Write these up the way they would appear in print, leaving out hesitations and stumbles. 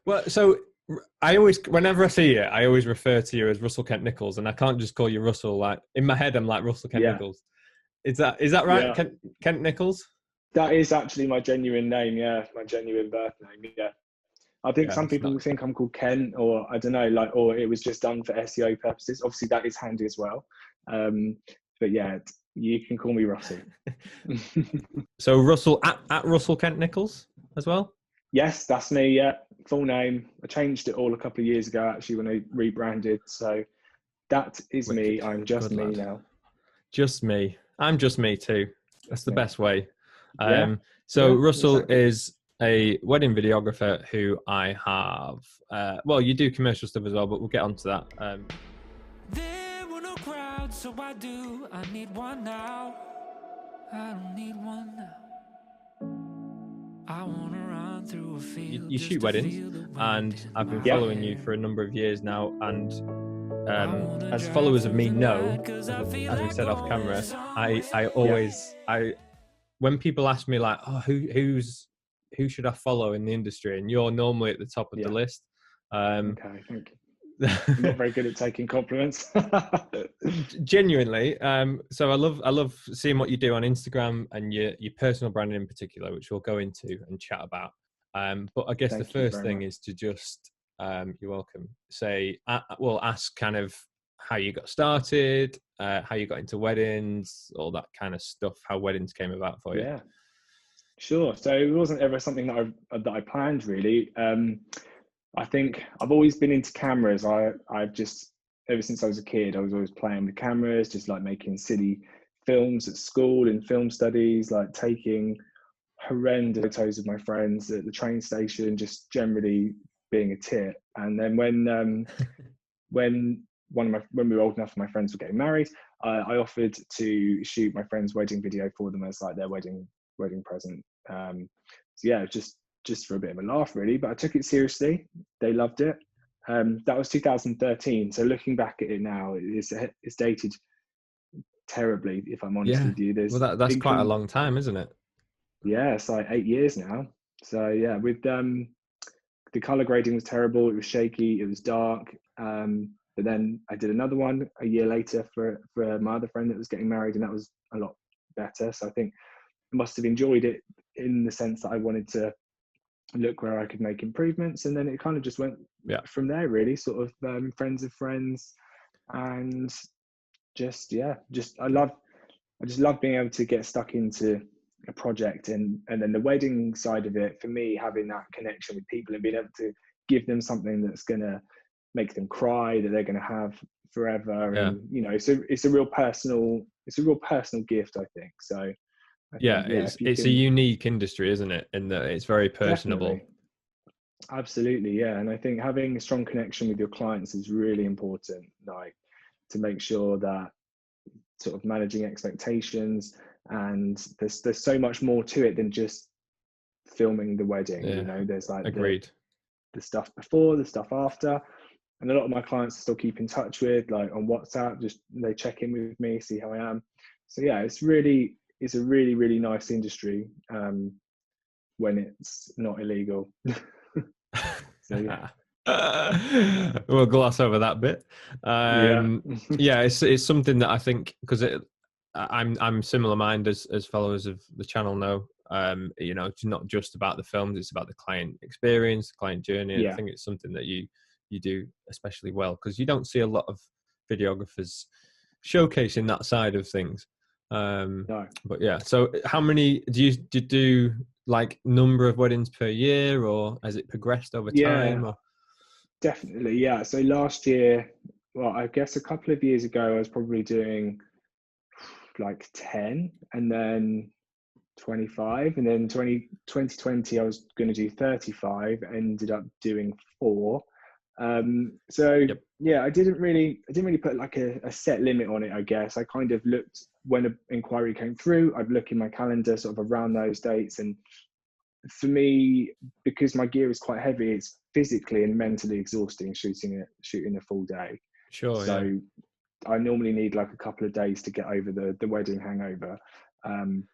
Well, so I always, whenever I see you, I always refer to you as Russell Kent Nicholls, and I can't just call you Russell. Like in my head, I'm like Russell Kent Yeah, Nicholls. Is that right? yeah. Kent Nicholls? That is actually my genuine name. Yeah, my genuine birth name. Yeah. I think Yeah, some it's people not. think I'm called Ken, or I don't know, like, or it was just done for SEO purposes. Obviously, that is handy as well. Um, but yeah, you can call me Russell. So Russell at Russell Kent Nicholls as well. Yes, that's me. Yeah, full name. I changed it all a couple of years ago, actually, when I rebranded. So that is me. Wicked, I'm just good me lad. now. Just me. I'm just me too. That's the Yeah, best way. yeah, So yeah, Russell exactly. is a wedding videographer who I have. Well, you do commercial stuff as well, but we'll get onto that. There were no crowds, so I need one now. I don't need one now. I wanna run through a field You just shoot to weddings, feel the wind and in I've been my Yeah, following you for hair. a number of years now. And I wanna as drive followers of through me the know, night 'cause I feel as we like said off going camera, I somewhere. I yeah. always I when people ask me like, oh, who should I follow in the industry, and you're normally at the top of the Yeah. list. Um, Okay, thank you. I'm not very good at taking compliments. Genuinely, so I love seeing what you do on Instagram and your personal branding in particular, which we'll go into and chat about. But I guess the Thank you first very thing much. is to just you're welcome, say well, ask kind of how you got started, how you got into weddings, all that kind of stuff, how weddings came about for you. Yeah, sure. So it wasn't ever something that I planned really. I think I've always been into cameras. I've just ever since I was a kid, I was always playing with cameras, just like making silly films at school in film studies, like taking horrendous photos of my friends at the train station, just generally being a tit. And then when when we were old enough and my friends were getting married, I offered to shoot my friend's wedding video for them as like their wedding present. So yeah, just for a bit of a laugh really, but I took it seriously. They loved it. That was 2013. So looking back at it now, it's dated terribly. If I'm honest Yeah, with you, well, there's that's quite a thinking, long time, isn't it? yeah, it's like 8 years now. So yeah, with the color grading was terrible. It was shaky. It was dark. But then I did another one a year later for my other friend that was getting married, and that was a lot better. So I think I must have enjoyed it in the sense that I wanted to look where I could make improvements, and then it kind of just went Yeah, from there. Really, sort of friends of friends, and just yeah, I just love being able to get stuck into a project, and then the wedding side of it for me, having that connection with people and being able to give them something that's going to make them cry, that they're going to have forever. yeah. And you know, it's a real personal gift, I think. So I Yeah, think, yeah, if you it's a can, unique industry, isn't it? In that it's very definitely, personable. absolutely, yeah. And I think having a strong connection with your clients is really important, like to make sure that sort of managing expectations, and there's so much more to it than just filming the wedding. You Yeah, know, there's like agreed. the stuff before, the stuff after, and a lot of my clients still keep in touch with, like on WhatsApp, just they check in with me, see how I am. So yeah, it's a really nice industry, when it's not illegal. So yeah. We'll gloss over that bit. Yeah. Yeah, it's something that I think because I'm similar minded as followers of the channel know. You know, it's not just about the films; it's about the client experience, the client journey. And I Yeah. think it's something that you do especially well because you don't see a lot of videographers showcasing that side of things. No. But yeah, so how many do you do like number of weddings per year, or has it progressed over time? Yeah, Or definitely. Yeah. So last year, well, I guess a couple of years ago, I was probably doing like 10, and then 25, and then 2020 I was going to do 35, ended up doing 4. So yep, yeah, I didn't really put like a set limit on it. I guess I kind of looked when an inquiry came through, I'd look in my calendar sort of around those dates. And for me, because my gear is quite heavy, it's physically and mentally exhausting shooting a full day. sure, yeah, So I normally need like a couple of days to get over the wedding hangover. Um,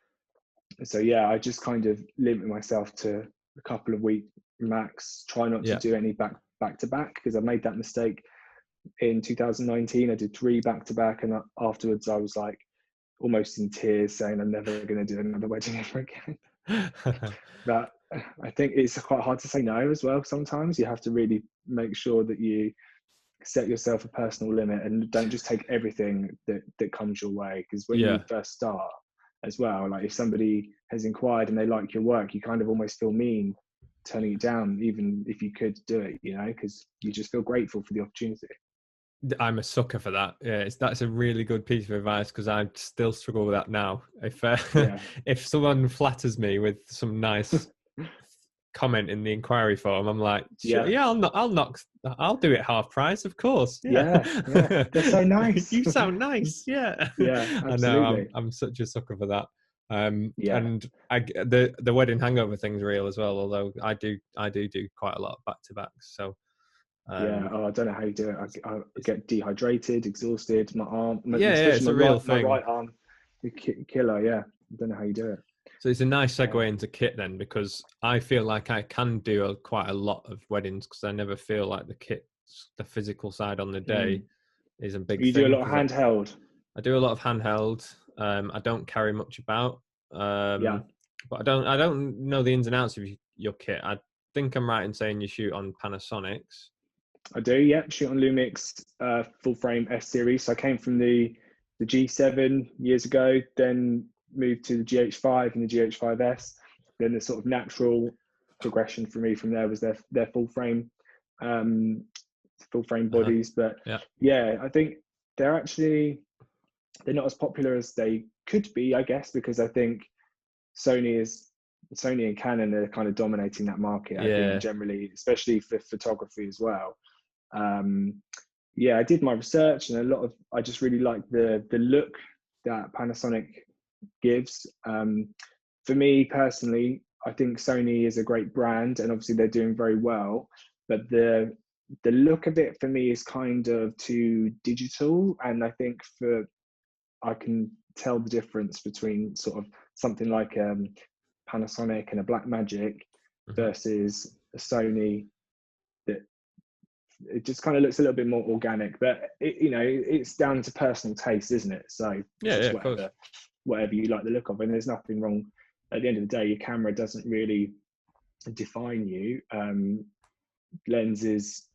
so yeah, I just kind of limit myself to a couple of max. Try not to Yeah. do any back to back, because I made that mistake in 2019. I did 3 back to back, and afterwards I was like almost in tears, saying I'm never going to do another wedding ever again. But I think it's quite hard to say no as well. Sometimes you have to really make sure that you set yourself a personal limit and don't just take everything that comes your way. Because when you first start as well, like if somebody has inquired and they like your work, you kind of almost feel mean turning it down, even if you could do it, you know, because you just feel grateful for the opportunity. I'm a sucker for that. Yeah, that's a really good piece of advice, because I still struggle with that now. If if someone flatters me with some nice comment in the inquiry form, I'm like, sure, yeah, I'll do it half price, of course. Yeah, they're so nice. You sound nice. Yeah, yeah, I know. absolutely. I'm such a sucker for that. And the wedding hangover thing's real as well. Although I do quite a lot of back to backs. So I don't know how you do it. I get dehydrated, exhausted. My arm, it's a real thing. My right arm, killer. Yeah, I don't know how you do it. So it's a nice segue into kit then, because I feel like I can do quite a lot of weddings, because I never feel like the physical side on the day is a big thing. You do a lot of handheld. I do a lot of handheld. I don't carry much about. But I don't know the ins and outs of your kit. I think I'm right in saying you shoot on Panasonics. I do, yeah. Shoot on Lumix full frame S series. So I came from the G7 years ago, then moved to the GH5 and the GH5S. Then the sort of natural progression for me from there was their full frame bodies. But I think they're not as popular as they could be, I guess, because I think Sony and Canon are kind of dominating that market. I think generally, especially for photography as well. I did my research, and I just really like the look that Panasonic gives. For me personally, I think Sony is a great brand, and obviously they're doing very well, but the look of it for me is kind of too digital, and I think I can tell the difference between sort of something like Panasonic and a Blackmagic versus a Sony, that it just kind of looks a little bit more organic. But it's down to personal taste, isn't it? So whatever you like the look of, and there's nothing wrong. At the end of the day, your camera doesn't really define you. Lenses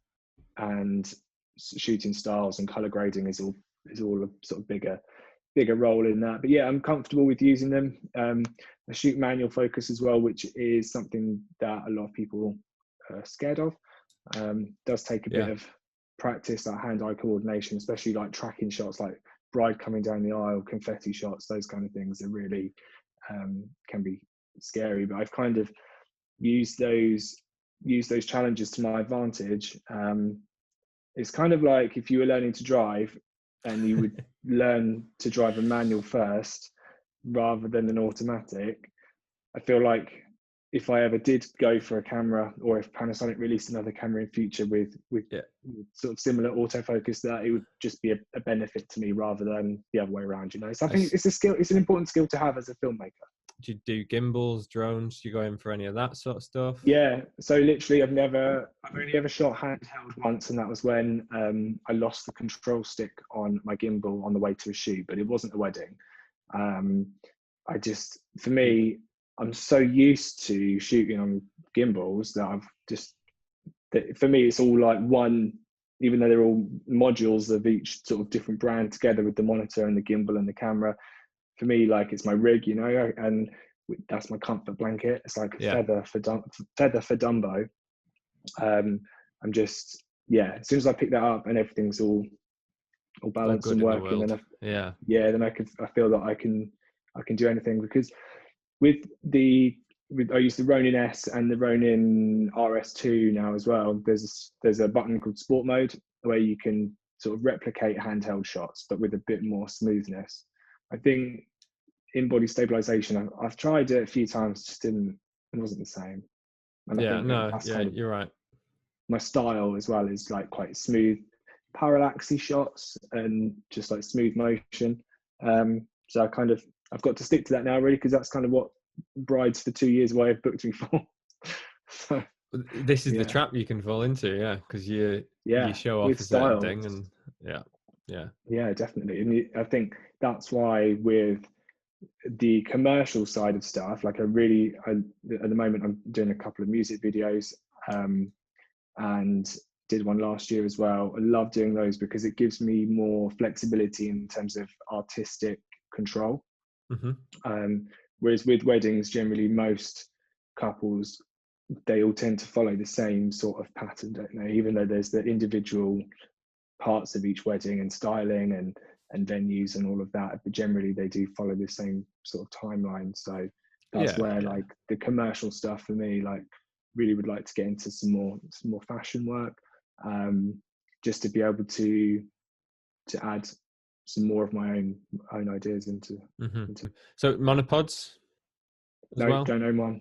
and shooting styles and color grading is all a sort of bigger role in that. But I'm comfortable with using them. I shoot manual focus as well, which is something that a lot of people are scared of. Does take a bit of practice, like hand-eye coordination, especially like tracking shots, like bride coming down the aisle, confetti shots, those kind of things are really can be scary. But I've kind of used those challenges to my advantage. It's kind of like if you were learning to drive and you would learn to drive a manual first rather than an automatic. I feel like if I ever did go for a camera, or if Panasonic released another camera in future with sort of similar autofocus, that it would just be a benefit to me rather than the other way around, So I think it's a skill. It's an important skill to have as a filmmaker. Do you do gimbals, drones? Do you go in for any of that sort of stuff? Yeah. So literally, I've only ever shot handheld once, and that was when I lost the control stick on my gimbal on the way to a shoot, but it wasn't a wedding. For me, I'm so used to shooting on gimbals that for me, it's all like one, even though they're all modules of each sort of different brand together with the monitor and the gimbal and the camera. For me, like, it's my rig, and that's my comfort blanket. It's like a feather for Dumbo. I'm just, as soon as I pick that up and everything's all balanced and working, then then I feel that I can do anything, because I use the Ronin S and the Ronin RS2 now as well. There's a button called Sport Mode where you can sort of replicate handheld shots, but with a bit more smoothness. I think in-body stabilization, I've tried it a few times, it wasn't the same. And you're right. My style as well is like quite smooth, parallaxy shots and just like smooth motion. So I've got to stick to that now, really, because that's kind of what brides for 2 years away have booked me for. So. This is the trap you can fall into, yeah, because you show off with a certain style. thing, and yeah, definitely. And I think that's why with the commercial side of stuff, like at the moment I'm doing a couple of music videos, and did one last year as well. I love doing those because it gives me more flexibility in terms of artistic control. Whereas with weddings, generally most couples, they all tend to follow the same sort of pattern, don't they? Even though there's the individual parts of each wedding and styling and venues and all of that, but generally they do follow the same sort of timeline. So that's where like the commercial stuff for me, like really would like to get into some more fashion work, just to be able to add some more of my own ideas into. So monopods as well? Don't own one.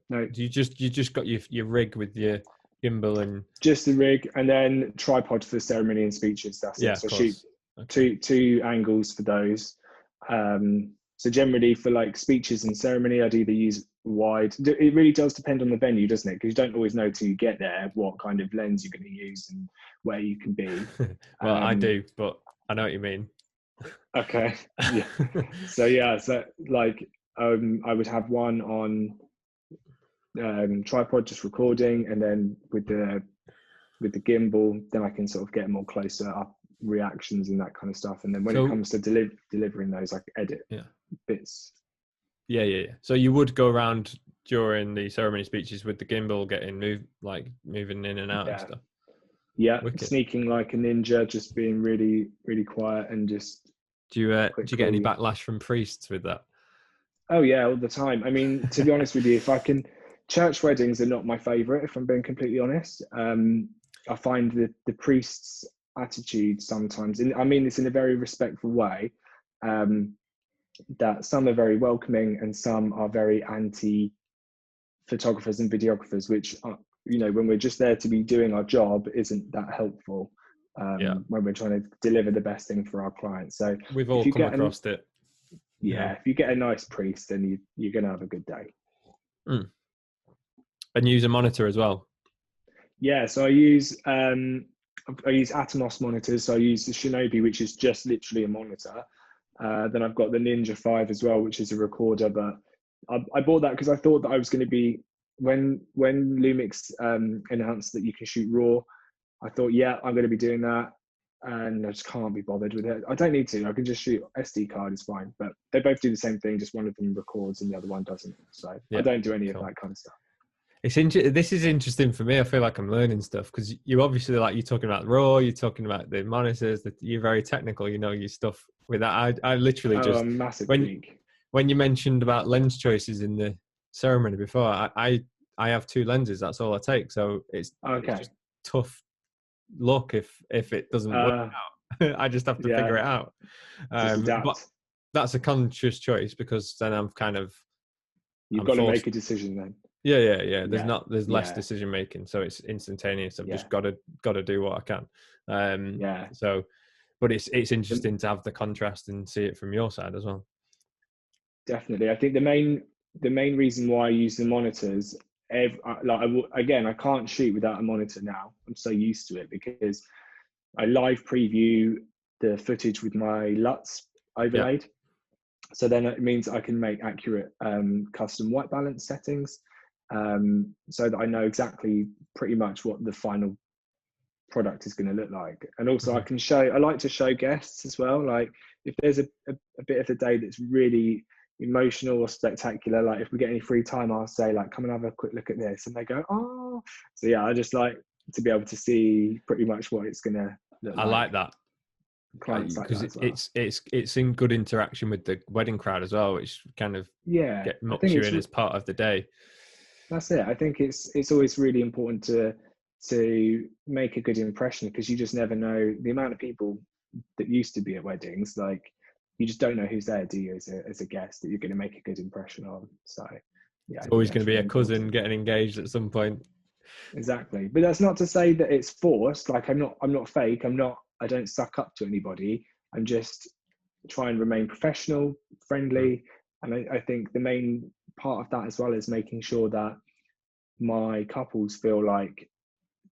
No. You just got your rig with your gimbal and just the rig, and then tripod for the ceremony and speeches. That's it. So shoot two angles for those. So generally for like speeches and ceremony, I'd either use wide. It really does depend on the venue, doesn't it? Because you don't always know till you get there what kind of lens you're going to use and where you can be. Well, I do, but I know what you mean. Okay. Yeah. So like I would have one on tripod just recording, and then with the gimbal, then I can sort of get more closer up reactions and that kind of stuff. And then when it comes to delivering those, I edit bits. Yeah. So you would go around during the ceremony speeches with the gimbal, moving in and out and stuff. Yeah, wicked. Sneaking like a ninja, just being really, really quiet and just. Do you get any backlash from priests with that? Oh yeah, all the time. I mean, to be honest with you, church weddings are not my favourite, if I'm being completely honest. I find the priest's attitude sometimes, and I mean this in a very respectful way, that some are very welcoming and some are very anti-photographers and videographers, which are, when we're just there to be doing our job, isn't that helpful when we're trying to deliver the best thing for our clients. So we've all come across it. Yeah, if you get a nice priest, then you're going to have a good day. And use a monitor as well. Yeah, so I use Atomos monitors. So I use the Shinobi, which is just literally a monitor. Then I've got the Ninja 5 as well, which is a recorder. But I bought that because I thought that I was going to be, when Lumix announced that you can shoot RAW, I thought, I'm going to be doing that. And I just can't be bothered with it. I don't need to. I can just shoot SD card, it's fine. But they both do the same thing, just one of them records and the other one doesn't. So I don't do any of that kind of stuff. This is interesting for me. I feel like I'm learning stuff because you obviously, like, you're talking about RAW, you're talking about the monitors, that you're very technical, your stuff with that. I literally just, when you mentioned about lens choices in the ceremony before, I have two lenses, that's all I take. So it's just tough luck if it doesn't work out. I just have to figure it out. But that's a conscious choice because then I'm kind of, you've got to make a decision then. Yeah. There's less decision making, so it's instantaneous. I've just got to do what I can. So, but it's interesting to have the contrast and see it from your side as well. Definitely, I think the main reason why I use the monitors, I can't shoot without a monitor now. I'm so used to it because I live preview the footage with my LUTs overlaid. So then it means I can make accurate custom white balance settings, so that I know exactly pretty much what the final product is going to look like. And also I like to show guests as well. Like if there's a bit of the day that's really emotional or spectacular, like if we get any free time, I'll say like, come and have a quick look at this, and they go, oh. So I just like to be able to see pretty much what it's going to look like. I like that. Clients because like that it's in good interaction with the wedding mucks as well, which kind of mucks you in as part of the day. That's it. I think it's always really important to make a good impression, because you just never know the amount of people that used to be at weddings. Like you just don't know who's there, do you, as a guest that you're going to make a good impression on. So it's always going to be a cousin getting engaged at some point. Exactly, but that's not to say that it's forced. Like I'm not fake. I don't suck up to anybody. I'm just try and remain professional, friendly. And I think the main part of that as well is making sure that my couples feel like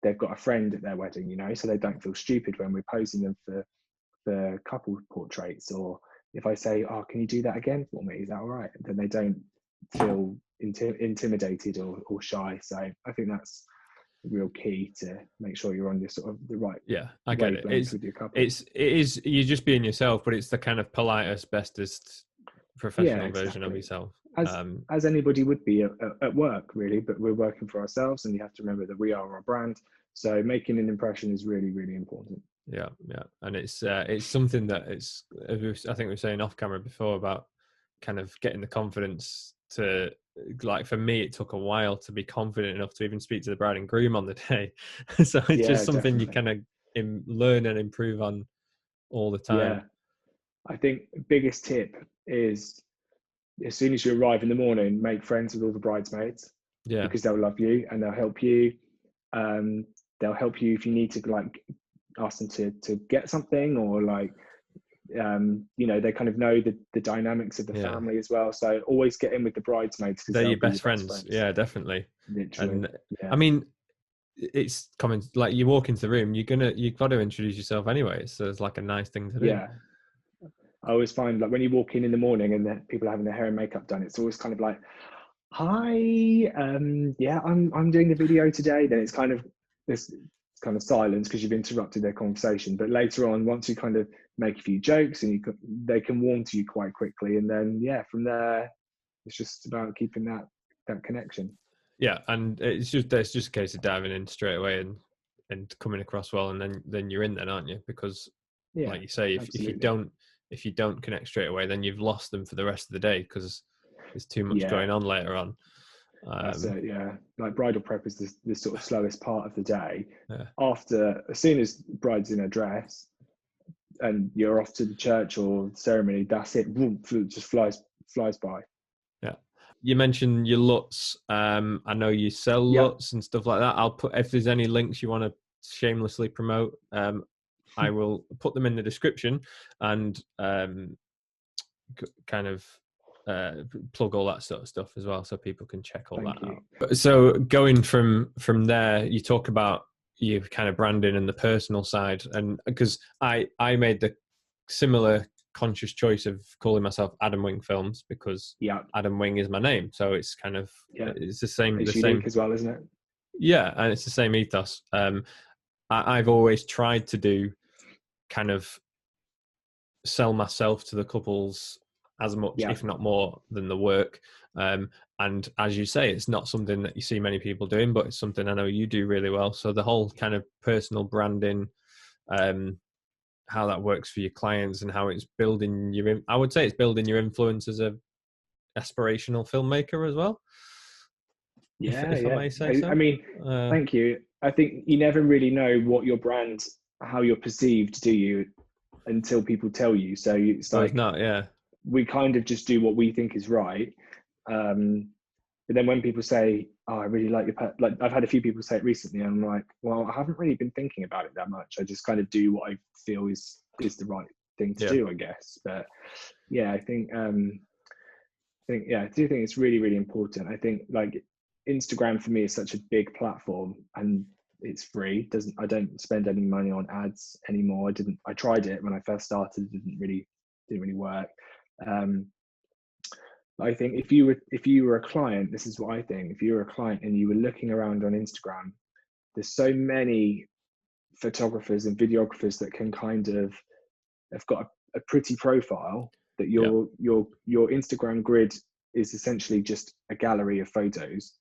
they've got a friend at their wedding, you know, so they don't feel stupid when we're posing them for couple portraits. Or if I say, oh, can you do that again for me? Is that all right? Then they don't feel intimidated or shy. So I think that's real key to make sure you're on your sort of the right I get it. with your couple. It is you're just being yourself, but it's the kind of politest, bestest professional version of yourself, as anybody would be at work, really. But we're working for ourselves, and you have to remember that we are our brand, so making an impression is really, really important. Yeah, and it's something that I think we were saying off camera before about kind of getting the confidence to, like, for me it took a while to be confident enough to even speak to the bride and groom on the day. So it's just something you kind of learn and improve on all the time. Yeah, I think biggest tip is, as soon as you arrive in the morning, make friends with all the bridesmaids, because they'll love you and they'll help you. They'll help you if you need to, like, ask them to get something, or like, you know, they kind of know the dynamics of the family as well. So always get in with the bridesmaids, because they're your best friends. Yeah, definitely. Literally. And I mean, it's common, like, you walk into the room, you've got to introduce yourself anyway, so it's like a nice thing to do. Yeah, I always find, like, when you walk in the morning and people are having their hair and makeup done, it's always kind of like, hi, yeah, I'm doing the video today. Then it's kind of this kind of silence because you've interrupted their conversation. But later on, once you kind of make a few jokes, and they can warm to you quite quickly, and then from there, it's just about keeping that connection. Yeah, and it's just a case of diving in straight away and coming across well, and then you're in then, aren't you? Because like you say, if you don't connect straight away, then you've lost them for the rest of the day, because there's too much going on later on. That's it, like, bridal prep is the sort of slowest part of the day. As soon as bride's in her dress and you're off to the church or ceremony, that's it. Boom, just flies by. You mentioned your LUTs. I know you sell LUTs and stuff like that. I'll put, if there's any links you want to shamelessly promote, I will put them in the description, and kind of plug all that sort of stuff as well, so people can check all that out. So going from there, you talk about your kind of branding and the personal side, and because I made the similar conscious choice of calling myself Adam Wing Films, because Adam Wing is my name, so it's kind of it's the same. It's unique as well, isn't it? Yeah, and it's the same ethos. I've always tried to do kind of sell myself to the couples as much, if not more, than the work. And as you say, it's not something that you see many people doing, but it's something I know you do really well. So the whole kind of personal branding, how that works for your clients, and how it's building I would say it's building your influence as a aspirational filmmaker as well. If I may say so. I mean, thank you. I think you never really know what your brand, how you're perceived, do you, until people tell you. So it's like, it's not, we kind of just do what we think is right. But then when people say, oh, I really like your like, I've had a few people say it recently, and I'm like, well, I haven't really been thinking about it that much. I just kind of do what I feel is the right thing to do, I guess. But I think I do think it's really, really important. I think, like, Instagram for me is such a big platform, and it's free. I don't spend any money on ads anymore. I tried it when I first started. It didn't really work. I think if you were a client, this is what I think. If you were a client and you were looking around on Instagram, there's so many photographers and videographers that can kind of have got a pretty profile, that your Instagram grid is essentially just a gallery of photos.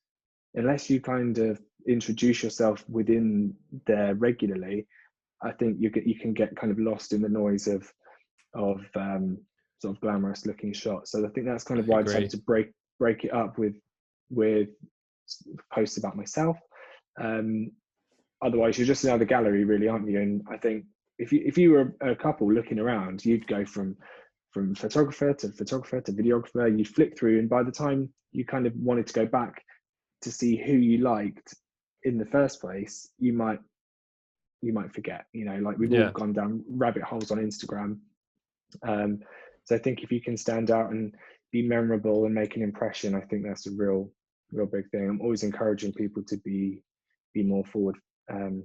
Unless you kind of introduce yourself within there regularly, I think you can get kind of lost in the noise of sort of glamorous looking shots. So I think that's kind of why I decided to break it up with posts about myself. Otherwise, you're just another gallery, really, aren't you? And I think if you were a couple looking around, you'd go from photographer to videographer. You'd flick through, and by the time you kind of wanted to go back to see who you liked in the first place, you might forget. You know, like, we've all gone down rabbit holes on Instagram. So I think if you can stand out and be memorable and make an impression, I think that's a real real big thing. I'm always encouraging people to be more forward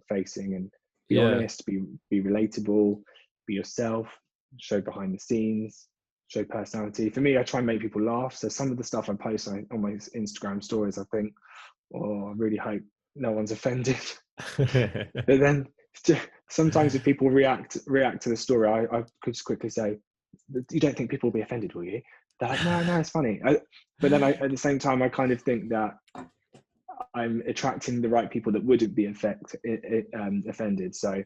facing and be honest, be relatable, be yourself, show behind the scenes, show personality. For me, I try and make people laugh. So some of the stuff I post on my Instagram stories, I think, oh, I really hope no one's offended. But then sometimes if people react to the story, I could just quickly say, you don't think people will be offended, will you? They're like, no, it's funny. But then at the same time, I kind of think that I'm attracting the right people that wouldn't be offended. So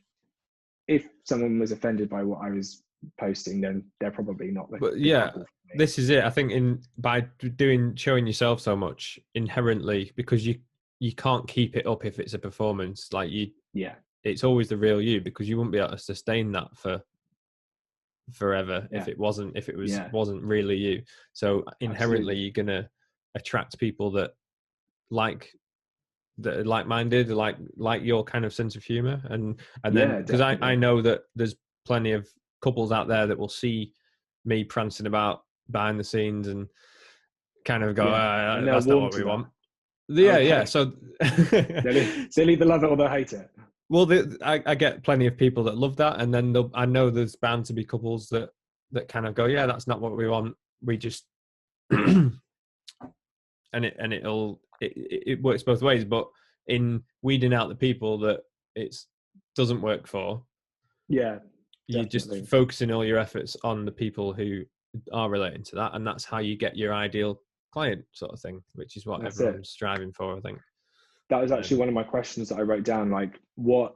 if someone was offended by what I was posting, then they're probably not the couple for me. This is it. I think by showing yourself so much inherently, because you can't keep it up if it's a performance. Like it's always the real you, because you wouldn't be able to sustain that for forever if it wasn't really you. So inherently, you're gonna attract people that are like-minded, like your kind of sense of humor, and then because I know that there's plenty of couples out there that will see me prancing about behind the scenes and kind of go, that's not what we want. So they'll either love it or they'll hate it. Well, I get plenty of people that love that, and then I know there's bound to be couples that kind of go, that's not what we want. We just and it works both ways. But in weeding out the people that it doesn't work for, you're just focusing all your efforts on the people who are relating to that, and that's how you get your ideal client, sort of thing, which is what everyone's striving for, I think. That was actually one of my questions that I wrote down. Like, what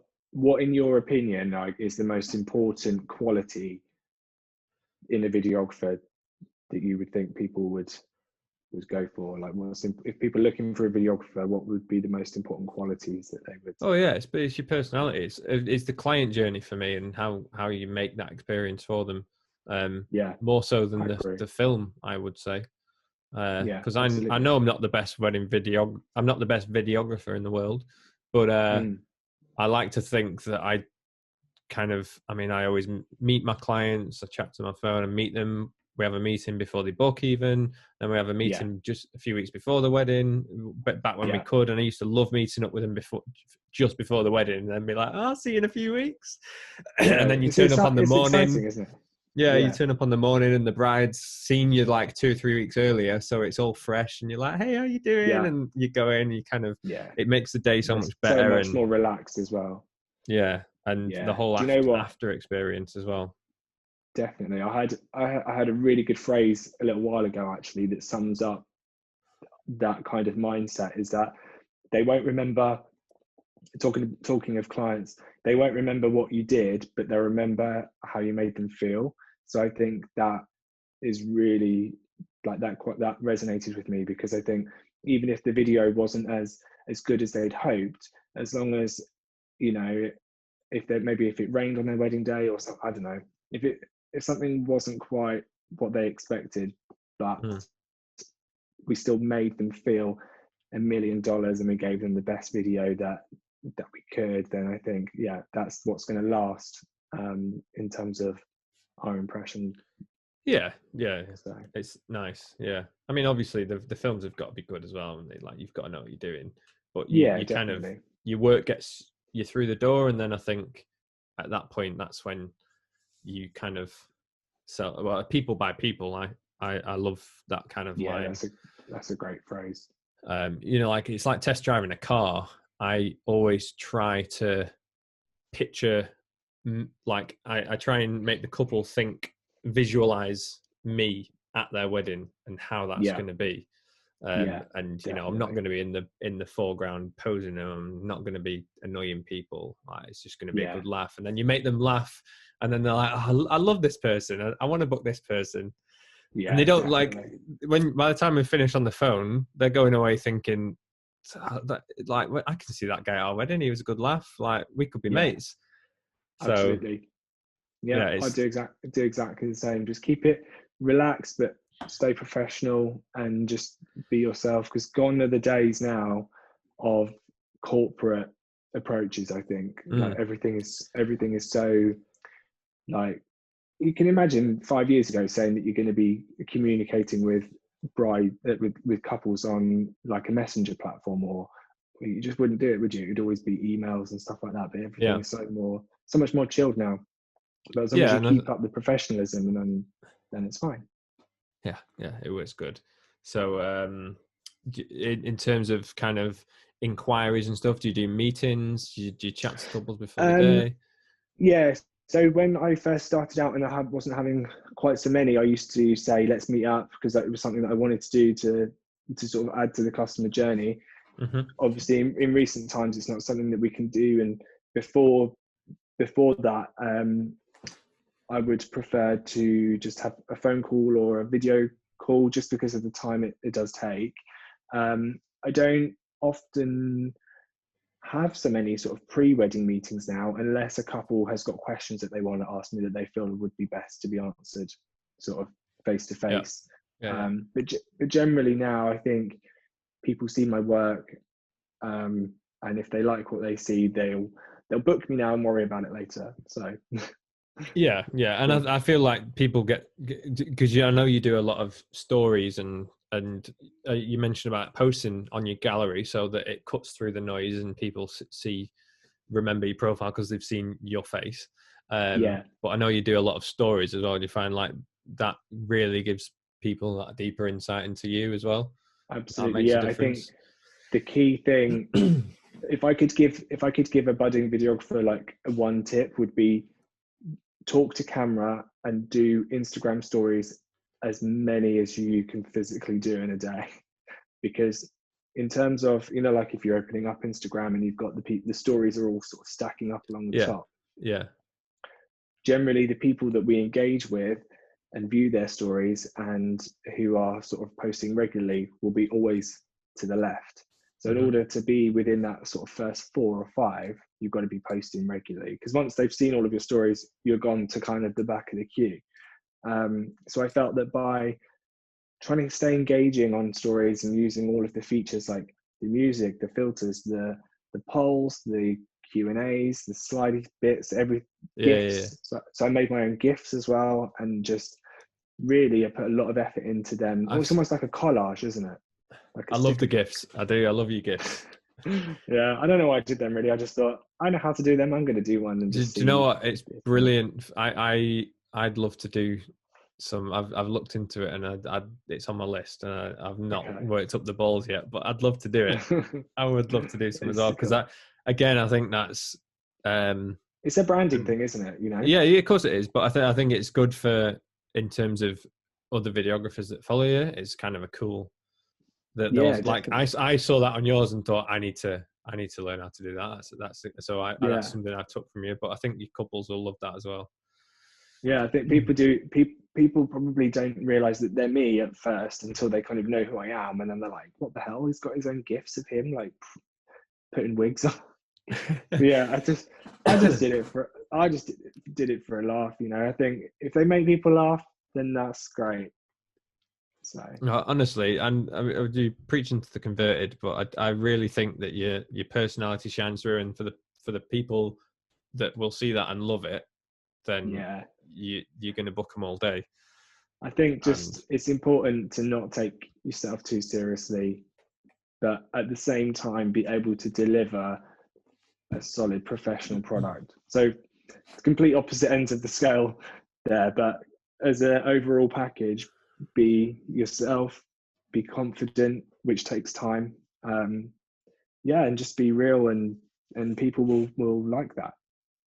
in your opinion, like, is the most important quality in a videographer that you would think people would go for? Like, if people are looking for a videographer, what would be the most important qualities that they would? Oh yeah, it's your personality. It's the client journey for me, and how you make that experience for them. More so than the film, I would say. Because I know I'm not the best I'm not the best videographer in the world, but I like to think that I always meet my clients. I chat to my phone and meet them. We have a meeting before they book, even, then we have a meeting just a few weeks before the wedding, but back when we could. And I used to love meeting up with them just before the wedding, and then be like, I'll see you in a few weeks. And then you turn up on the morning. It's exciting, isn't it? You turn up on the morning and the bride's seen you like 2 or 3 weeks earlier, so it's all fresh, and you're like, hey, how you doing? And you go in, you kind of it makes the day so much better, so much more relaxed as well. And the whole after experience as well. Definitely. I had a really good phrase a little while ago, actually, that sums up that kind of mindset, is that they won't remember, talking of clients, they won't remember what you did, but they'll remember how you made them feel. So I think that is really, like, that resonated with me, because I think even if the video wasn't as good as they'd hoped, as long as, if it rained on their wedding day or something, I don't know, if something wasn't quite what they expected, but we still made them feel $1 million and we gave them the best video that we could, then I think that's what's going to last in terms of our impression. So it's nice. I mean, obviously the films have got to be good as well, and you've got to know what you're doing, but you kind of, your work gets you through the door, and then I think at that point that's when you kind of sell, people by people. I love that kind of line. That's a great phrase. Like, it's like test driving a car. I always try to picture, like, I try and make the couple visualize me at their wedding and how that's going to be. And I'm not going to be in the foreground posing them. I'm not going to be annoying people. It's just going to be a good laugh. And then you make them laugh, and then they're like, oh, I love this person. I want to book this person. And they don't by the time we finish on the phone, they're going away thinking, like, I can see that guy at our wedding. He was a good laugh. Like, we could be mates. So, absolutely. I do exactly the same. Just keep it relaxed, but stay professional and just be yourself, because gone are the days now of corporate approaches. I think like everything is so, like, you can imagine 5 years ago saying that you're going to be communicating with with couples on like a messenger platform, or you just wouldn't do it, would you? It'd always be emails and stuff like that. But everything is so much more chilled now. But as long as you keep up the professionalism, and then it's fine. Yeah, it was good. So in terms of kind of inquiries and stuff, do you do meetings? Do you chat to couples before the day? Yeah. So when I first started out and I wasn't having quite so many, I used to say, let's meet up, because that was something that I wanted to do to sort of add to the customer journey. Mm-hmm. Obviously, in recent times, it's not something that we can do. And before that, I would prefer to just have a phone call or a video call, just because of the time it does take. I don't often have so many sort of pre-wedding meetings now, unless a couple has got questions that they want to ask me that they feel would be best to be answered sort of face to face. But generally now, I think people see my work, and if they like what they see, they'll book me now and worry about it later. So yeah, and I feel like people get, because I know you do a lot of stories, and you mentioned about posting on your gallery so that it cuts through the noise and people remember your profile because they've seen your face. But I know you do a lot of stories as well. Do you find like that really gives people that deeper insight into you as well? Absolutely. I think the key thing, if I could give a budding videographer like one tip, would be talk to camera and do Instagram stories as many as you can physically do in a day. Because in terms of, like if you're opening up Instagram and you've got the stories are all sort of stacking up along the top. Yeah. Generally, the people that we engage with and view their stories and who are sort of posting regularly will be always to the left. So in order to be within that sort of first 4 or 5, you've got to be posting regularly, because once they've seen all of your stories, you're gone to kind of the back of the queue. So I felt that by trying to stay engaging on stories and using all of the features like the music, the filters, the polls, the Q&As, the slidey bits, GIFs. So I made my own GIFs as well, and just really I put a lot of effort into them. It's almost like a collage, isn't it? I love the GIFs. I do. I love your GIFs. Yeah, I don't know why I did them really. I just thought, I know how to do them. I'm going to do one. And do you know what? It's brilliant. I'd love to do some. I've looked into it, and it's on my list, and I've not worked up the balls yet. But I'd love to do it. I would love to do some as well, because I think that's it's a branding thing, isn't it? Yeah, of course it is. But I think it's good for, in terms of other videographers that follow you. It's kind of a cool. Like I saw that on yours and thought I need to learn how to do that. That's something I took from you. But I think your couples will love that as well. Yeah, I think people do. People probably don't realize that they're me at first until they kind of know who I am, and then they're like, "What the hell? He's got his own gifs of him, like putting wigs on." Yeah, I just did it for a laugh. I think if they make people laugh, then that's great. So no, honestly, and I do preaching to the converted, but I really think that your personality shines through, and for the people that will see that and love it, then you're going to book them all day. I think it's important to not take yourself too seriously, but at the same time be able to deliver a solid professional product. So it's complete opposite ends of the scale there, but as an overall package, be yourself, be confident, which takes time, and just be real, and people will like that.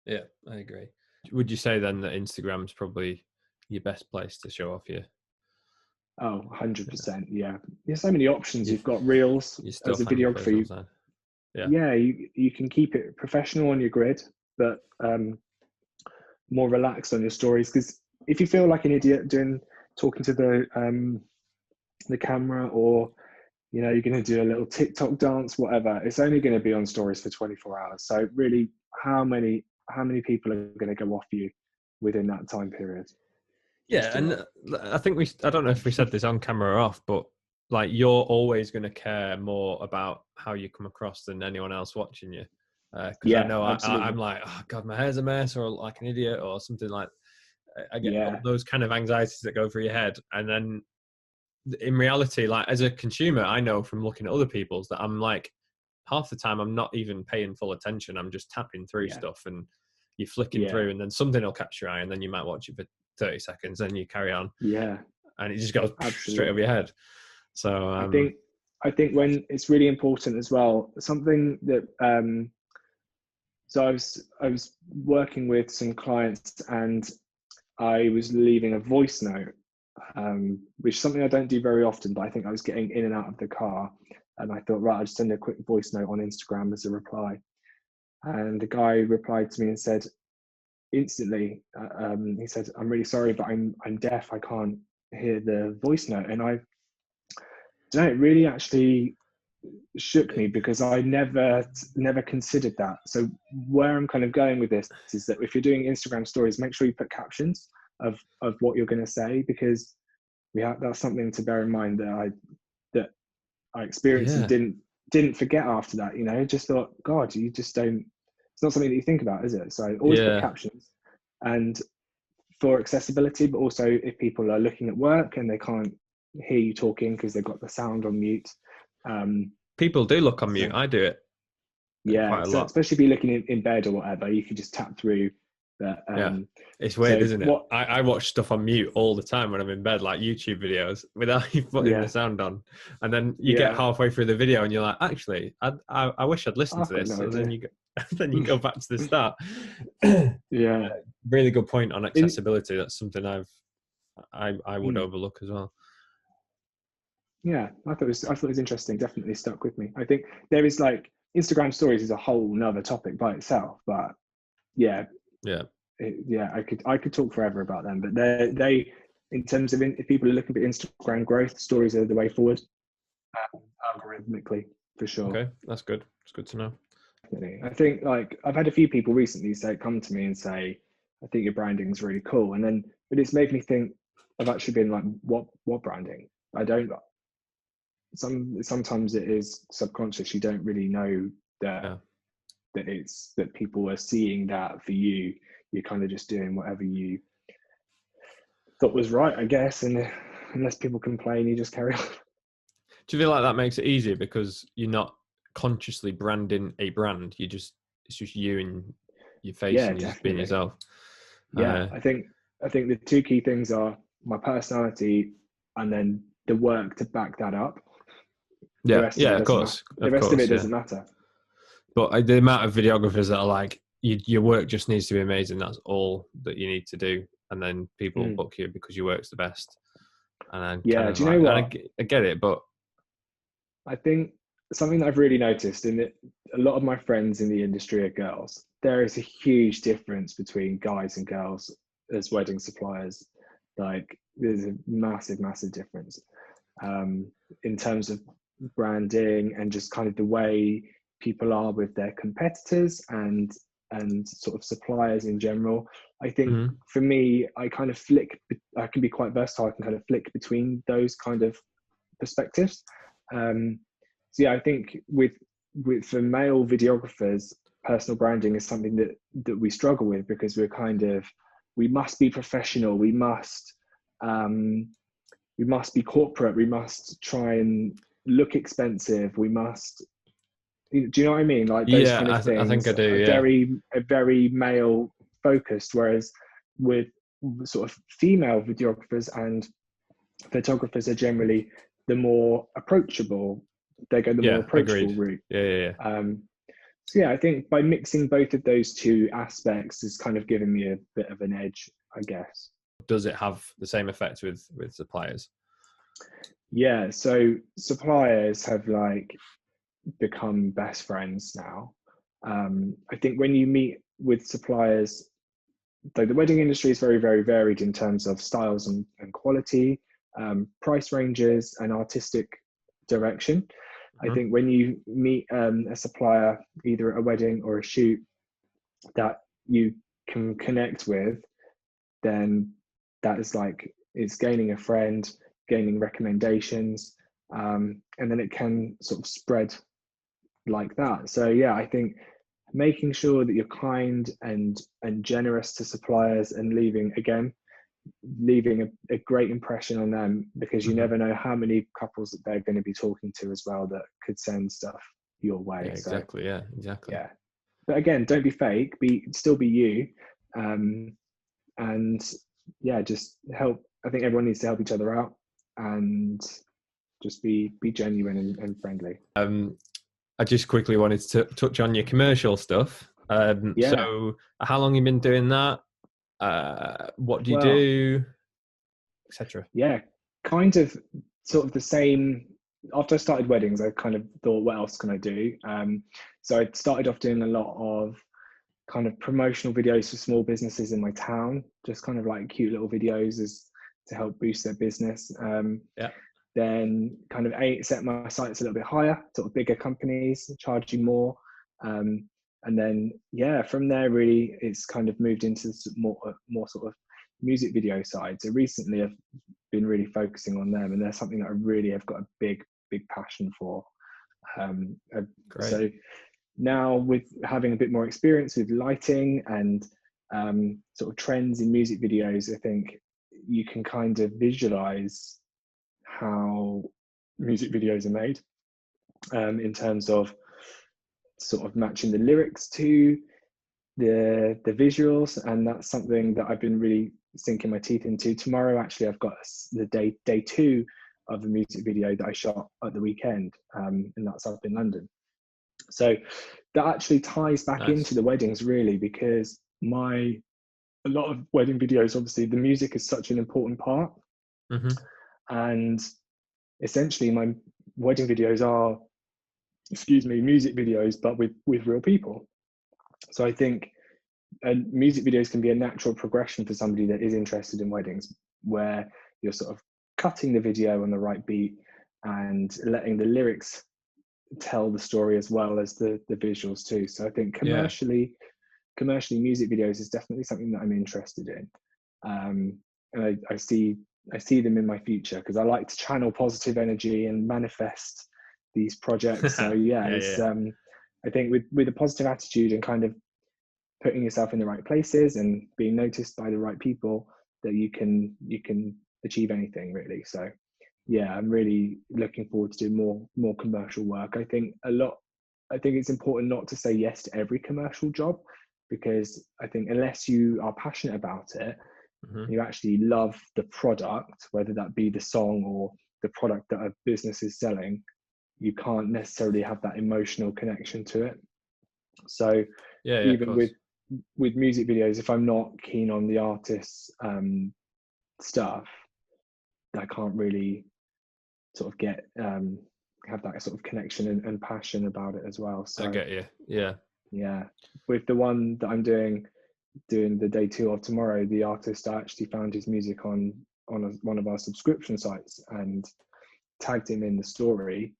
Yeah, I agree. Would you say then that Instagram's probably your best place to show off your 100%? Yeah, there's so many options. You've got reels as a videographer. You can keep it professional on your grid, but more relaxed on your stories, because if you feel like an idiot talking to the camera, or you're going to do a little TikTok dance, whatever, it's only going to be on stories for 24 hours. So really, how many people are going to go off you within that time period? And I think I don't know if we said this on camera or off, but like, you're always going to care more about how you come across than anyone else watching you. Because I know I'm like, oh God, my hair's a mess, or like an idiot, or something like. I get those kind of anxieties that go through your head, and then in reality, like as a consumer, I know from looking at other people's that I'm like, half the time I'm not even paying full attention. I'm just tapping through stuff, and you're flicking through, and then something will catch your eye, and then you might watch it for 30 seconds, then you carry on. Yeah. And it just goes Absolutely. straight over your head. So I think when it's really important as well, something that so I was working with some clients, and I was leaving a voice note, which is something I don't do very often, but I think I was getting in and out of the car, and I thought, right, I'll just send a quick voice note on Instagram as a reply. And the guy replied to me and said instantly, he said, "I'm really sorry, but I'm deaf. I can't hear the voice note." And I don't know, it really actually shook me, because I never considered that. So where I'm kind of going with this is that if you're doing Instagram stories, make sure you put captions of what you're going to say, because that's something to bear in mind that I experienced and didn't forget after that. You know, just thought, God, you just don't. It's not something that you think about, is it? So I always put captions, and for accessibility, but also if people are looking at work and they can't hear you talking because they've got the sound on mute. People do look on mute. I do it. Yeah, quite a so lot. especially if you're looking in bed or whatever, you can just tap through. But it's weird, isn't it? I watch stuff on mute all the time when I'm in bed, like YouTube videos, without putting the sound on. And then you get halfway through the video and you're like, actually, I wish I'd listened to this. And then you go back to the start. Yeah, really good point on accessibility. That's something I would overlook as well. Yeah, I thought it was interesting. Definitely stuck with me. I think there is like Instagram stories is a whole nother topic by itself, but I could talk forever about them. But they in terms of if people are looking for Instagram growth, stories are the way forward, algorithmically for sure. Okay, that's good. It's good to know. Definitely. I think like I've had a few people recently come to me and say, "I think your branding is really cool," but it's made me think. I've actually been like, what branding? I don't. Sometimes it is subconscious. You don't really know that people are seeing that for you. You're kind of just doing whatever you thought was right, I guess. And unless people complain, you just carry on. Do you feel like that makes it easier because you're not consciously branding a brand? It's just you and your face, and you're just being yourself. Yeah, I think the two key things are my personality and then the work to back that up. Of course. The rest of it doesn't matter. But the amount of videographers that are like, your work just needs to be amazing. That's all that you need to do. And then people book you because your work's the best. And then do you know what? I get it, but I think something that I've really noticed in that a lot of my friends in the industry are girls. There is a huge difference between guys and girls as wedding suppliers. Like there's a massive, massive difference in terms of branding and just kind of the way people are with their competitors and sort of suppliers in general. I think for me, I can be quite versatile. I can kind of flick between those kind of perspectives. I think for male videographers, personal branding is something that we struggle with because we must be professional. We must be corporate. We must try and look expensive. We must. Do you know what I mean? Like those kind of things. I think I do. Are very male focused, whereas with sort of female videographers and photographers are generally the more approachable. They go the more approachable route. I think by mixing both of those two aspects has kind of given me a bit of an edge, I guess. Does it have the same effect with suppliers? Yeah, so suppliers have like become best friends now. I think when you meet with suppliers, though the wedding industry is very, very varied in terms of styles and quality, price ranges and artistic direction. I think when you meet a supplier, either at a wedding or a shoot, that you can connect with, then that is like, it's gaining a friend, gaining recommendations, and then it can sort of spread like that. So yeah, I think making sure that you're kind and generous to suppliers and leaving, again, leaving a great impression on them, because you never know how many couples that they're going to be talking to as well that could send stuff your way. Yeah, exactly. So, Exactly. yeah. But again, don't be fake. Still be you, and yeah, just help. I think everyone needs to help each other out and just be genuine and friendly. I just quickly wanted to touch on your commercial stuff. So how long have you been doing that? What do you do, etc.? Yeah, kind of sort of the same. After I started weddings, I kind of thought, what else can I do? So I started off doing a lot of kind of promotional videos for small businesses in my town, just kind of like cute little videos as to help boost their business. Then kind of set my sights a little bit higher, sort of bigger companies charging more. And then, from there, really, it's kind of moved into more sort of music video side. So recently I've been really focusing on them, and they're something that I really have got a big passion for. Great. So now, with having a bit more experience with lighting and sort of trends in music videos, I think you can kind of visualize how music videos are made, in terms of sort of matching the lyrics to the visuals, and that's something that I've been really sinking my teeth into. Tomorrow, actually, I've got the day 2 of the music video that I shot at the weekend, and that's up in London. So that actually ties back into the weddings, really, because a lot of wedding videos, obviously the music is such an important part, and essentially my wedding videos are, music videos, but with real people. So I think music videos can be a natural progression for somebody that is interested in weddings, where you're sort of cutting the video on the right beat and letting the lyrics tell the story as well as the visuals too. So I think commercially music videos is definitely something that I'm interested in, and I see them in my future, because I like to channel positive energy and manifest these projects. So I think with a positive attitude and kind of putting yourself in the right places and being noticed by the right people, that you can achieve anything, really. So I'm really looking forward to doing more commercial work. I think it's important not to say yes to every commercial job, because I think unless you are passionate about it, you actually love the product, whether that be the song or the product that a business is selling, you can't necessarily have that emotional connection to it. So even with music videos, if I'm not keen on the artist's stuff, I can't really sort of get have that sort of connection and passion about it as well. So I get you. Yeah. With the one that I'm doing the day 2 of tomorrow, the artist, I actually found his music on one of our subscription sites and tagged him in the story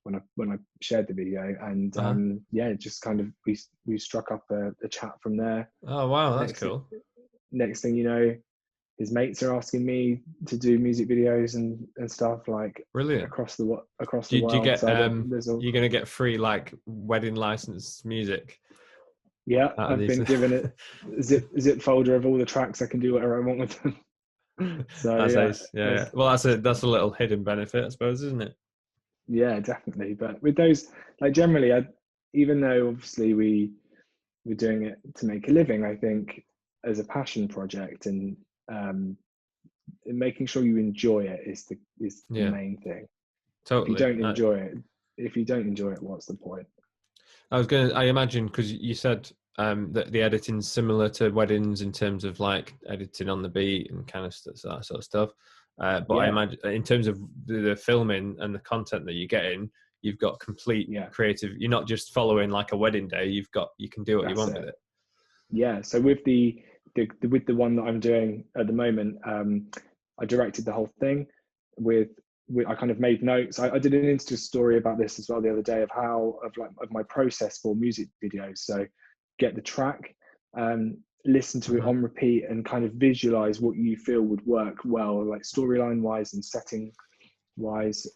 when I shared the video, and just kind of we struck up a chat from there. Oh wow, that's cool. Next thing you know, his mates are asking me to do music videos and stuff, like brilliant across the world. Do you get you're gonna get free like wedding license music? Yeah, I've been given a zip folder of all the tracks. I can do whatever I want with them. So that's nice. Yeah. Well, that's a little hidden benefit, I suppose, isn't it? Yeah, definitely. But with those, like, generally, even though obviously we're doing it to make a living, I think as a passion project, and making sure you enjoy it is the main thing. Totally. If you don't enjoy it, what's the point? I imagine, because you said that the editing's similar to weddings in terms of like editing on the beat and kind of that sort of stuff. But I imagine in terms of the filming and the content that you're getting, you've got complete creative. You're not just following like a wedding day. You can do what you want with it. Yeah. So with the one that I'm doing at the moment, I directed the whole thing. I kind of made notes. I did an Insta story about this as well the other day of my process for music videos. So get the track, listen to it on repeat, and kind of visualize what you feel would work well, like storyline wise and setting wise,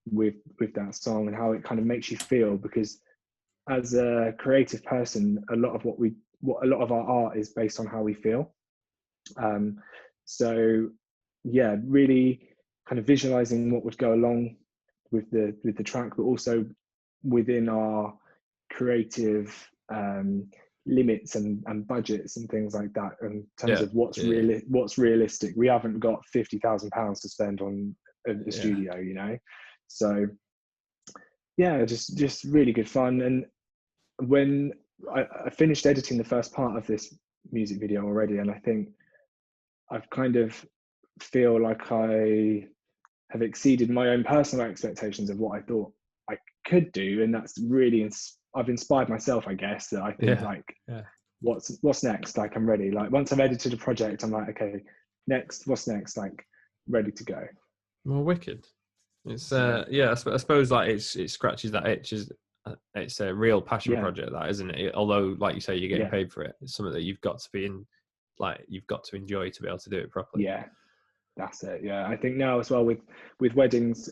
with that song, and how it kind of makes you feel. Because as a creative person, a lot of our art is based on how we feel. So yeah, really kind of visualizing what would go along with the track, but also within our creative limits and budgets and things like that, in terms of what's realistic. We haven't got £50,000 to spend on a studio, you know. So yeah, just really good fun. And when I finished editing the first part of this music video already, and I think I've kind of feel like I have exceeded my own personal expectations of what I thought I could do, and that's really I've inspired myself, I guess, that I think what's next? Like, I'm ready. Like, once I've edited a project, I'm like, okay, next, what's next? Like, ready to go. Well, wicked. It's I suppose like it scratches that itch. It's a real passion project, that, isn't it? Although, like you say, you're getting paid for it. It's something that you've got to be in, like, you've got to enjoy to be able to do it properly. Yeah, that's it. Yeah, I think now as well with weddings,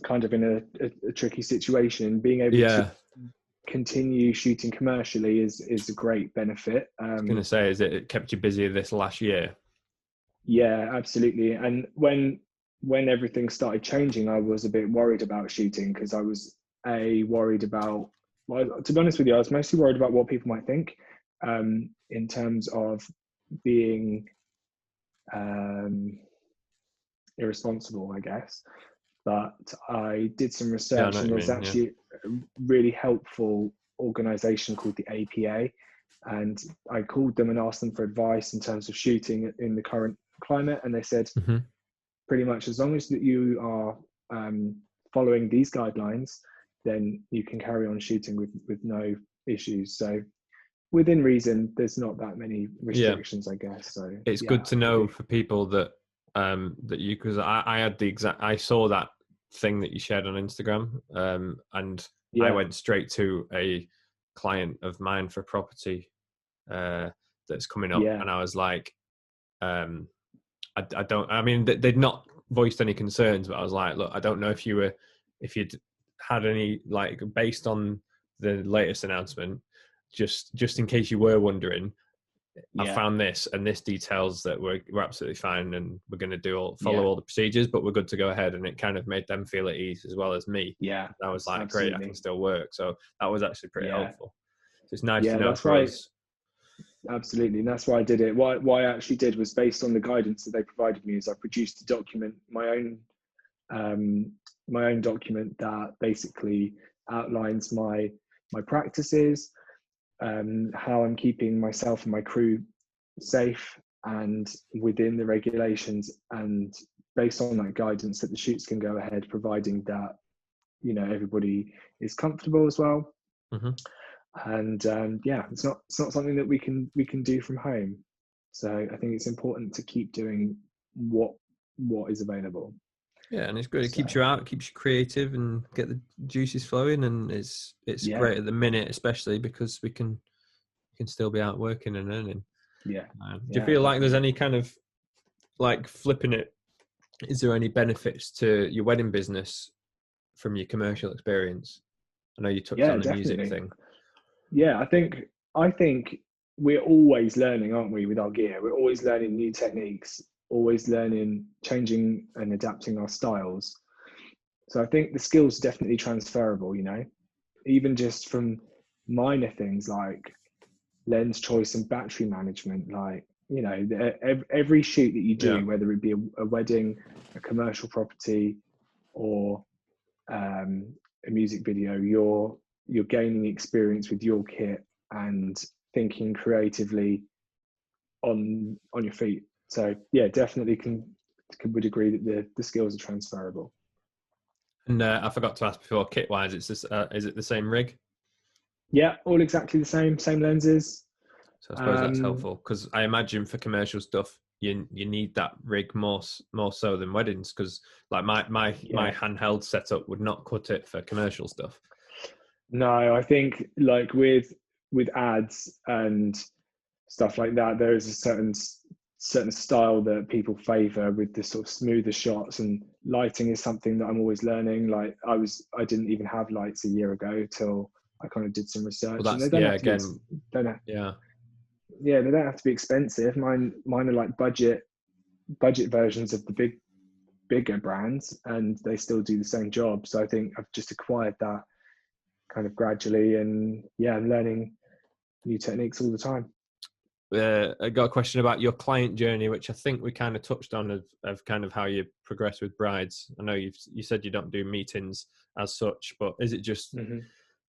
kind of in a tricky situation, being able to continue shooting commercially is a great benefit. I was going to say, is it kept you busy this last year? Yeah, absolutely. And when everything started changing, I was a bit worried about shooting, because I was worried about, well, to be honest with you, I was mostly worried about what people might think, in terms of being irresponsible, I guess. But I did some research, and there's actually a really helpful organization called the APA, and I called them and asked them for advice in terms of shooting in the current climate, and they said pretty much, as long as that you are following these guidelines, then you can carry on shooting with no issues. So within reason, there's not that many restrictions, I guess. So it's good to know for people that you, because I saw that thing that you shared on Instagram, and I went straight to a client of mine for property that's coming up, and I was like, I mean, they'd not voiced any concerns, but I was like, look, I don't know if you'd had any, like, based on the latest announcement, just in case you were wondering, I found this, and this details that we're absolutely fine, and we're going to follow all the procedures, but we're good to go ahead. And it kind of made them feel at ease as well as me. Yeah, I was like, great, I can still work. So that was actually pretty helpful. So it's nice to know for us. Absolutely, and that's why I did it. Why I actually did was based on the guidance that they provided me. Is I produced a document, my own document that basically outlines my practices, how I'm keeping myself and my crew safe and within the regulations, and based on that guidance, that the shoots can go ahead, providing that, you know, everybody is comfortable as well. And it's not something that we can do from home. So I think it's important to keep doing what is available. Yeah, and it's good. It keeps you out, keeps you creative, and get the juices flowing. And it's great at the minute, especially because we can still be out working and earning. Do you feel like there's any kind of, like, flipping it? Is there any benefits to your wedding business from your commercial experience? I know you touched on the music thing. Yeah, I think we're always learning, aren't we, with our gear? We're always learning new techniques, always learning, changing and adapting our styles. So I think the skills are definitely transferable, you know, even just from minor things like lens choice and battery management. Like, you know, every shoot that you do, whether it be a wedding, a commercial property, or a music video, you're gaining experience with your kit and thinking creatively on your feet. So yeah, definitely would agree that the skills are transferable. And I forgot to ask before, kit wise, is it the same rig? Yeah, all exactly the same lenses. So I suppose that's helpful, because I imagine for commercial stuff you need that rig more so than weddings, because like my handheld setup would not cut it for commercial stuff. No, I think like with ads and stuff like that, there is a certain style that people favor with the sort of smoother shots, and lighting is something that I'm always learning. Like I didn't even have lights a year ago till I kind of did some research. Well, that's, yeah, they don't have to be expensive. Mine are like budget versions of the bigger brands, and they still do the same job. So I think I've just acquired that kind of gradually, and yeah, I'm learning new techniques all the time. I got a question about your client journey, which I think we kind of touched on of kind of how you progress with brides. I know you said you don't do meetings as such, but is it just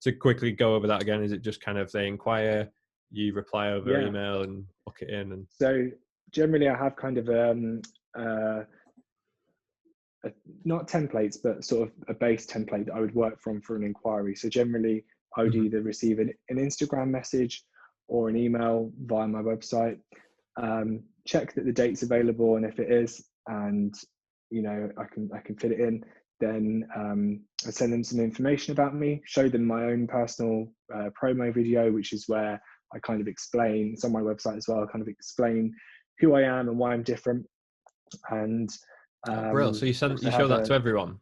to quickly go over that again? Is it just kind of they inquire, you reply over email and book it in? And so generally, I have kind of not templates, but sort of a base template that I would work from for an inquiry. So generally, I would either receive an Instagram message or an email via my website, check that the date's available, and if it is, and you know, I can fit it in, then I send them some information about me, show them my own personal promo video, which is where I kind of explain, it's on my website as well, I kind of explain who I am and why I'm different. And brilliant. So you show that to everyone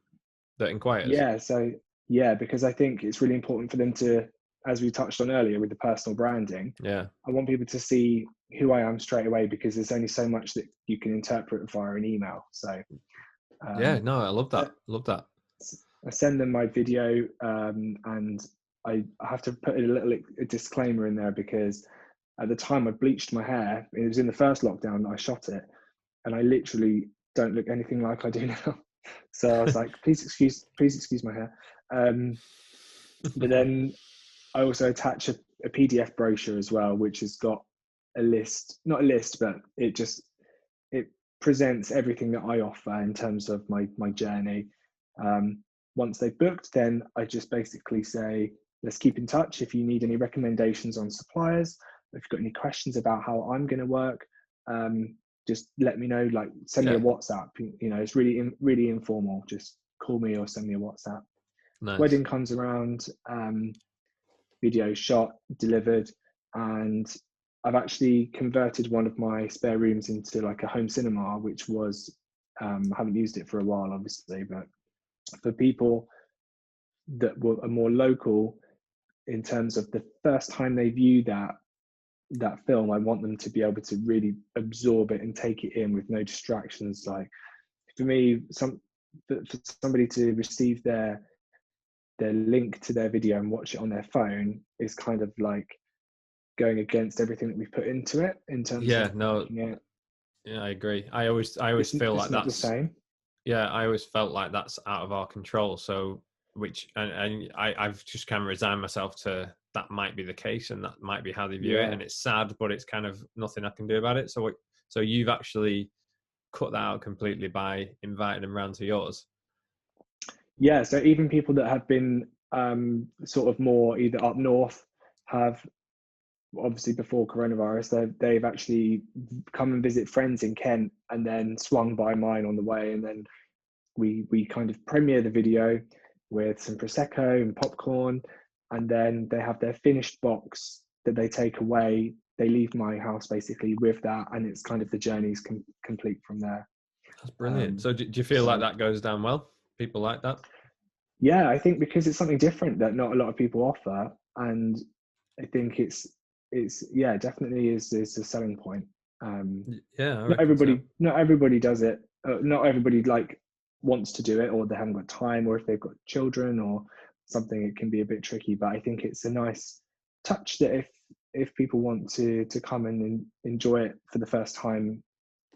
that inquires? Yeah, so yeah, because I think it's really important for them to, as we touched on earlier with the personal branding, I want people to see who I am straight away, because there's only so much that you can interpret via an email. So I love that. I send them my video, and I have to put a disclaimer in there, because at the time I bleached my hair. It was in the first lockdown that I shot it, and I literally don't look anything like I do now. So I was like, please excuse my hair. But then I also attach a PDF brochure as well, which has got not a list, but it presents everything that I offer in terms of my journey. Once they've booked, then I just basically say, let's keep in touch. If you need any recommendations on suppliers, if you've got any questions about how I'm going to work, just let me know, like send me a WhatsApp. You know, it's really informal. Just call me or send me a WhatsApp. Nice. Wedding comes around, video shot, delivered, and I've actually converted one of my spare rooms into like a home cinema, which was, I haven't used it for a while, obviously, but for people that are more local, in terms of the first time they view that film, I want them to be able to really absorb it and take it in with no distractions. Like for me, for somebody to receive their link to their video and watch it on their phone is kind of like going against everything that we've put into it in terms of I agree. I always feel like that's the same. Yeah, I always felt like that's out of our control. So I've just kind of resigned myself to that might be the case, and that might be how they view it, and it's sad, but it's kind of nothing I can do about it. So you've actually cut that out completely by inviting them round to yours. Yeah, so even people that have been sort of more either up north, have obviously before coronavirus, they've actually come and visit friends in Kent and then swung by mine on the way, and then we kind of premiere the video with some Prosecco and popcorn, and then they have their finished box that they take away. They leave my house basically with that, and it's kind of the journey's complete from there. That's brilliant. So do you feel like that goes down well? People like that? Yeah, I think because it's something different that not a lot of people offer, and I think it's definitely is a selling point. Not everybody does it. Not everybody like wants to do it, or they haven't got time, or if they've got children or something, it can be a bit tricky. But I think it's a nice touch that if people want to come and enjoy it for the first time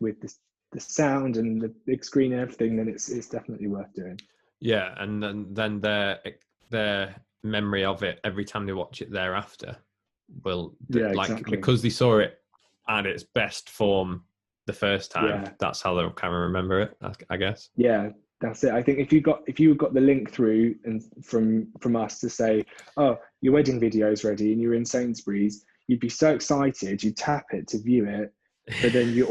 with the sound and the big screen and everything, then it's definitely worth doing. Yeah, and then their memory of it every time they watch it thereafter will exactly. Because they saw it at its best form the first time. That's how they'll kind of remember it, I guess. Yeah, that's it. I think if you got the link through and from us to say, oh, your wedding video is ready, and you're in Sainsbury's, you'd be so excited, you'd tap it to view it, but then you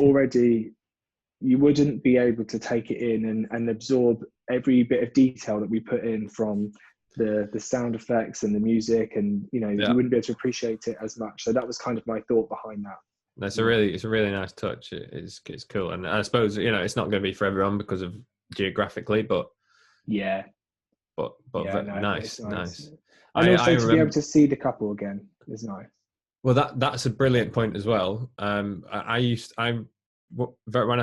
wouldn't be able to take it in and absorb every bit of detail that we put in, from the sound effects and the music, and you wouldn't be able to appreciate it as much. So that was kind of my thought behind that. It's a really nice touch. It's cool, and I suppose it's not going to be for everyone because of geographically, but nice. And also to be able to see the couple again is nice. Well, that's a brilliant point as well. When I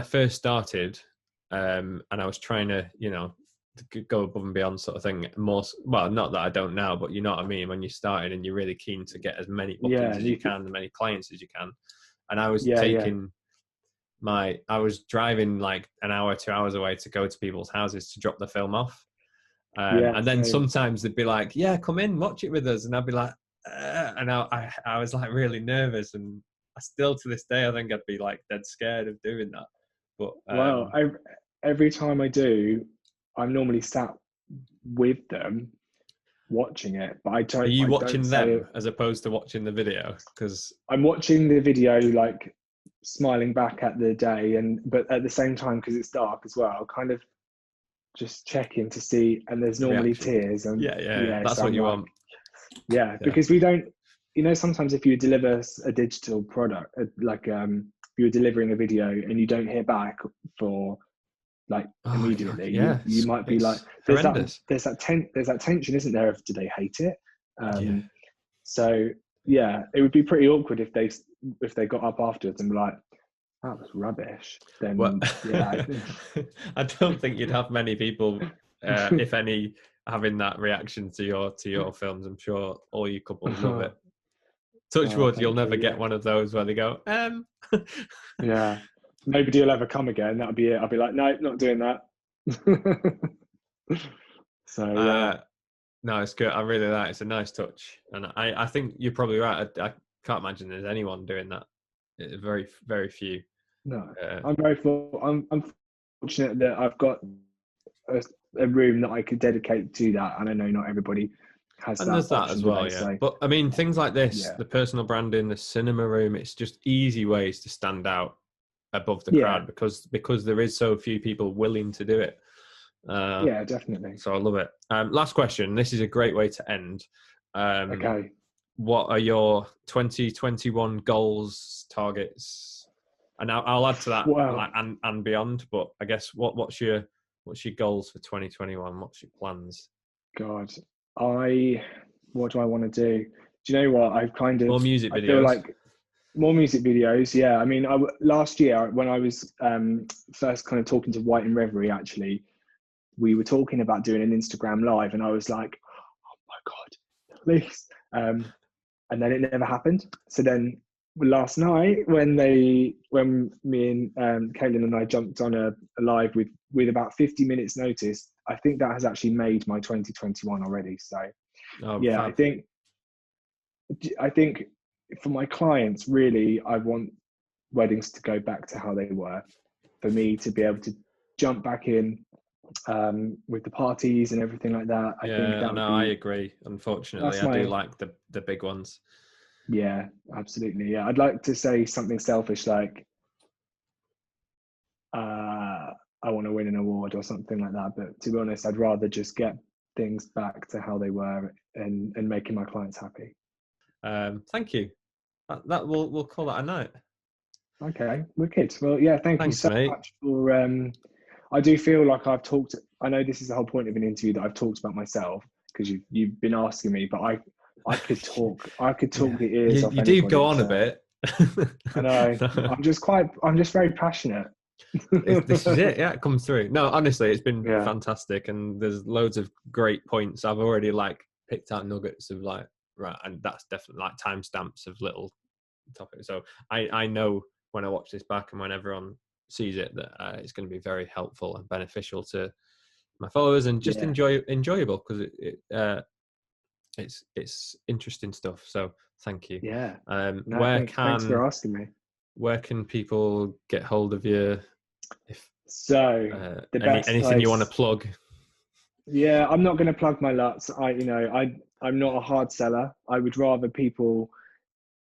first started, and I was trying to, go above and beyond sort of thing. Well, not that I don't now, but you know what I mean. When you started and you're really keen to get as many bookings as you can, as many clients as you can, and I was I was driving like an hour, 2 hours away to go to people's houses to drop the film off. And then sometimes they'd be like, "Yeah, come in, watch it with us," and I'd be like, and I was like really nervous, and I still to this day I think I'd be like dead scared of doing that. But well, every time I do, I'm normally sat with them watching it, but I don't. Are you watching them it as opposed to watching the video? Because I'm watching the video, like smiling back at the day, but at the same time, because it's dark as well, kind of just checking to see, and there's normally reaction. Tears, and that's what you want. Yeah, because we don't, sometimes if you deliver a digital product, like you're delivering a video and you don't hear back for like immediately, you might be like, there's that tension, isn't there? Of do they hate it? So yeah, it would be pretty awkward if they got up afterwards and were like, that was rubbish. Then I don't think you'd have many people, if any, having that reaction to your films. I'm sure all you couples love it. Touch wood, you'll never get one of those where they go, yeah, nobody will ever come again. That'll be it. I'll be like, no, not doing that. So no, it's good. I really like it. It's a nice touch, and I think you're probably right. I can't imagine there's anyone doing that. Very, very few. No, I'm fortunate that I've got a room that I could dedicate to that, and I know not everybody has and that. There's that as well, yeah. So, but I mean, things like this, the personal branding, the cinema room, it's just easy ways to stand out above the crowd because there is so few people willing to do it. Yeah, definitely. So I love it. Last question. This is a great way to end. Okay. What are your 2021 goals, targets? And I'll add to that, and beyond. But I guess what's your goals for 2021? What's your plans? God, what do I want to do? Do you know what? I've kind of more music videos. I feel like more music videos. Yeah, I mean, last year when I was first kind of talking to White and Reverie, actually, we were talking about doing an Instagram live, and I was like, oh my God, please. And then it never happened. So then last night when me and Caitlin and I jumped on a live with about 50 minutes notice, I think that has actually made my 2021 already. So I think for my clients, really, I want weddings to go back to how they were, for me to be able to jump back in with the parties and everything like that. I agree. Unfortunately, I do like the big ones. Yeah, absolutely. Yeah, I'd like to say something selfish like I want to win an award or something like that, but to be honest, I'd rather just get things back to how they were and making my clients happy. Thank you. That we'll call that a night. Okay, wicked. Well, yeah, thanks you so much for I do feel like I've talked, I know this is the whole point of an interview, that I've talked about myself because you've been asking me, but I could talk the ears off. You do go on a bit. I know. I'm just very passionate. This is it. Yeah, it comes through. No, honestly, it's been fantastic, and there's loads of great points. I've already picked out nuggets of right, and that's definitely timestamps of little topics. So I know when I watch this back and when everyone sees it that it's going to be very helpful and beneficial to my followers, and just enjoyable because it's interesting stuff. So thank you. Yeah. Thanks for asking me. Where can people get hold of you? The best anything place, you want to plug? Yeah, I'm not going to plug my LUTs. I'm not a hard seller. I would rather people,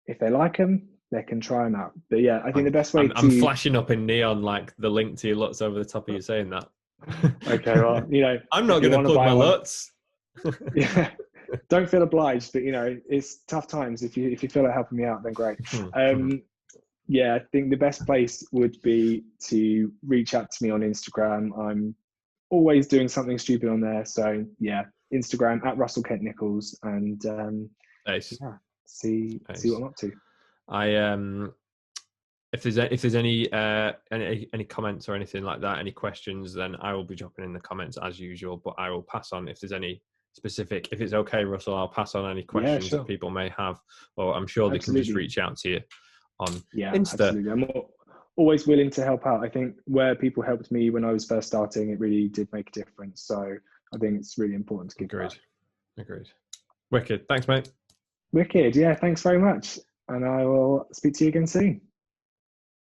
if they like them, they can try them out. But yeah, I think the best way I'm flashing up in neon the link to your LUTs over the top of you saying that. Okay, well, I'm not going to plug my LUTs. Yeah, don't feel obliged, but it's tough times. If you feel like helping me out, then great. Yeah, I think the best place would be to reach out to me on Instagram. I'm always doing something stupid on there. So yeah, Instagram @Russell Kent Nicholls, and see what I'm up to. If there's any comments or anything like that, any questions, then I will be dropping in the comments as usual. But I will pass on if there's any specific. If it's okay, Russell, I'll pass on any questions that people may have, or I'm sure they can just reach out to you on Insta. Absolutely. I'm always willing to help out. I think where people helped me when I was first starting, it really did make a difference. So I think it's really important to give back. Agreed. Wicked. Thanks, mate. Wicked. Yeah, thanks very much. And I will speak to you again soon.